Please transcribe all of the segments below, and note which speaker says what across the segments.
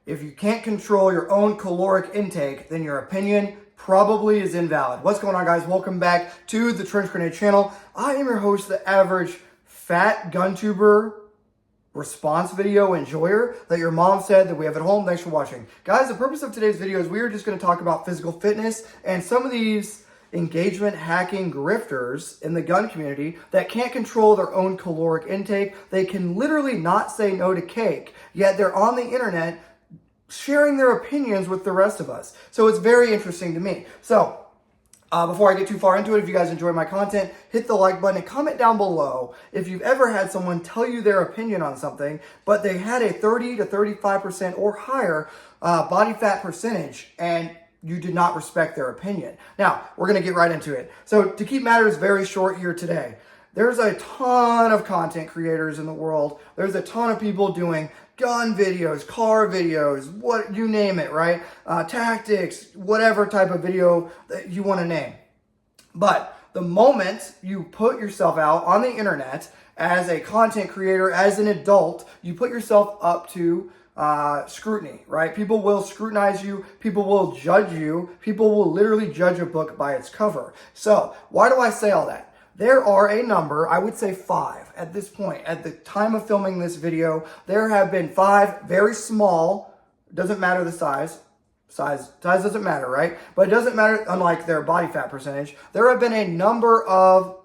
Speaker 1: If you can't control your own caloric intake, then your opinion probably is invalid. What's going on, guys? Welcome back to the Trench Grenade channel. I am your host, the average fat guntuber response video enjoyer that your mom said that we have at home. Thanks for watching. Guys, the purpose of today's video is we are just going to talk about physical fitness and some of these engagement hacking grifters in the gun community that can't control their own caloric intake. They can literally not say no to cake, yet they're on the internet sharing their opinions with the rest of us. So it's very interesting to me. So before I get too far into it, if you guys enjoy my content, hit the like button and comment down below if you've ever had someone tell you their opinion on something, but they had a 30 to 35% or higher body fat percentage and you did not respect their opinion. Now, we're going to get right into it. So to keep matters very short here today, there's a ton of content creators in the world. There's a ton of people doing gun videos, car videos, what you name it, right? Tactics, whatever type of video that you want to name. But the moment you put yourself out on the internet as a content creator, as an adult, you put yourself up to scrutiny, right? People will scrutinize you. People will judge you. People will literally judge a book by its cover. So why do I say all that? There are a number, I would say 5 at this point. At the time of filming this video, there have been 5 very small, doesn't matter the size doesn't matter, right? But it doesn't matter, unlike their body fat percentage. There have been a number of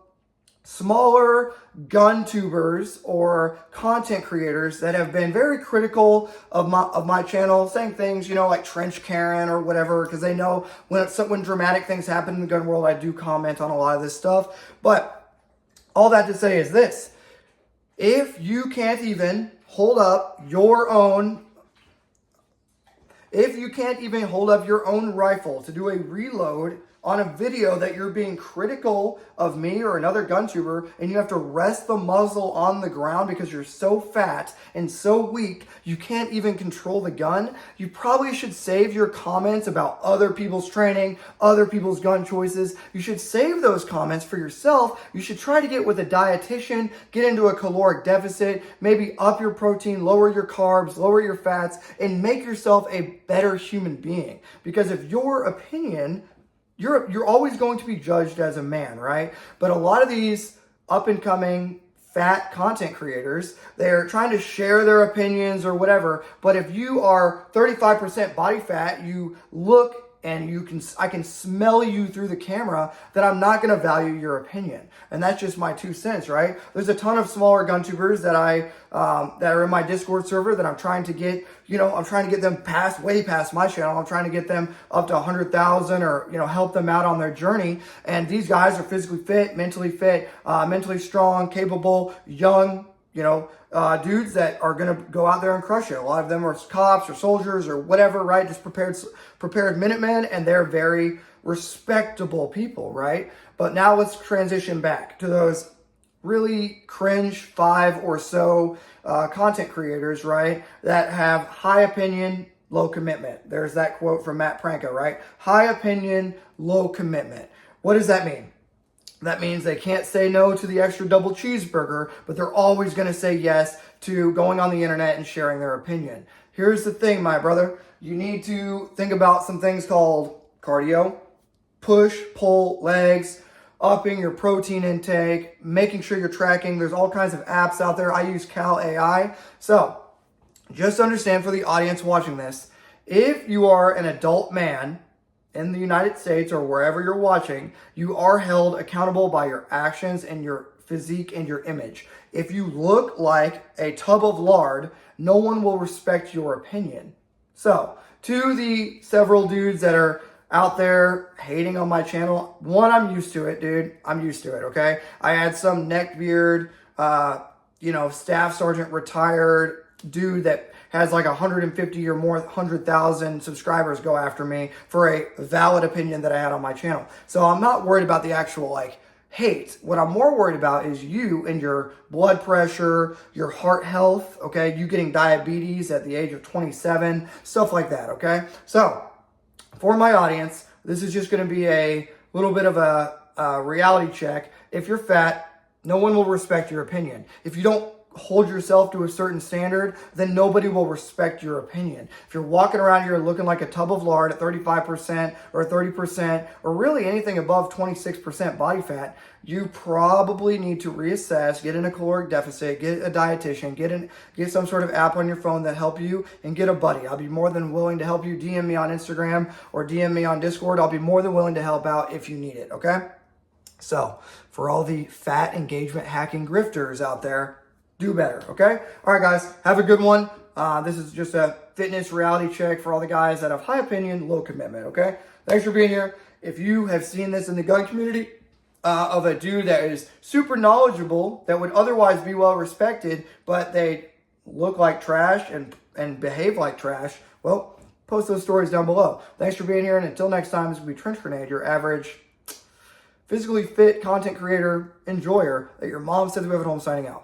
Speaker 1: smaller gun tubers or content creators that have been very critical of my channel, saying things, you know, like Trench Karen or whatever, because they know when dramatic things happen in the gun world, I do comment on a lot of this stuff. But all that to say is this: if you can't even hold up your own rifle to do a reload on a video that you're being critical of me or another gun tuber, and you have to rest the muzzle on the ground because you're so fat and so weak you can't even control the gun, you probably should save your comments about other people's training, other people's gun choices. You should save those comments for yourself. You should try to get with a dietitian, get into a caloric deficit, maybe up your protein, lower your carbs, lower your fats, and make yourself a better human being. Because if your opinion, you're always going to be judged as a man, right? But a lot of these up-and-coming fat content creators, they're trying to share their opinions or whatever. But if you are 35% body fat, you look and I can smell you through the camera, then I'm not going to value your opinion. And that's just my 2 cents, right? There's a ton of smaller gun tubers that that are in my Discord server that I'm trying to get, I'm trying to get them way past my channel. I'm trying to get them up to 100,000 or, help them out on their journey. And these guys are physically fit, mentally strong, capable, young, dudes that are going to go out there and crush it. A lot of them are cops or soldiers or whatever, right? Just prepared Minutemen, and they're very respectable people, right? But now let's transition back to those really cringe 5 or so content creators, right? That have high opinion, low commitment. There's that quote from Matt Pranka, right? High opinion, low commitment. What does that mean? That means they can't say no to the extra double cheeseburger, but they're always going to say yes to going on the internet and sharing their opinion. Here's the thing, my brother. You need to think about some things called cardio, push, pull, legs, upping your protein intake, making sure you're tracking. There's all kinds of apps out there. I use Cal AI. So just understand, for the audience watching this, if you are an adult man in the United States or wherever you're watching, you are held accountable by your actions and your physique and your image. If you look like a tub of lard, no one will respect your opinion. So, to the several dudes that are out there hating on my channel, one, I'm used to it, dude. I'm used to it, okay? I had some neckbeard, staff sergeant retired dude that has like 150 or more, 100,000 subscribers go after me for a valid opinion that I had on my channel. So I'm not worried about the actual hate. What I'm more worried about is you and your blood pressure, your heart health, okay? You getting diabetes at the age of 27, stuff like that, okay? So for my audience, this is just gonna be a little bit of a reality check. If you're fat, no one will respect your opinion. If you don't hold yourself to a certain standard, then nobody will respect your opinion. If you're walking around here looking like a tub of lard at 35% or 30% or really anything above 26% body fat, you probably need to reassess, get in a caloric deficit, get a dietitian, get some sort of app on your phone that help you, and get a buddy. I'll be more than willing to help you. DM me on Instagram or DM me on Discord. I'll be more than willing to help out if you need it, okay? So, for all the fat engagement hacking grifters out there, do better, okay? All right, guys, have a good one. This is just a fitness reality check for all the guys that have high opinion, low commitment, okay? Thanks for being here. If you have seen this in the gun community of a dude that is super knowledgeable, that would otherwise be well respected, but they look like trash and behave like trash, well, post those stories down below. Thanks for being here, and until next time, this will be Trench Grenade, your average physically fit content creator, enjoyer that your mom said to live at home, signing out.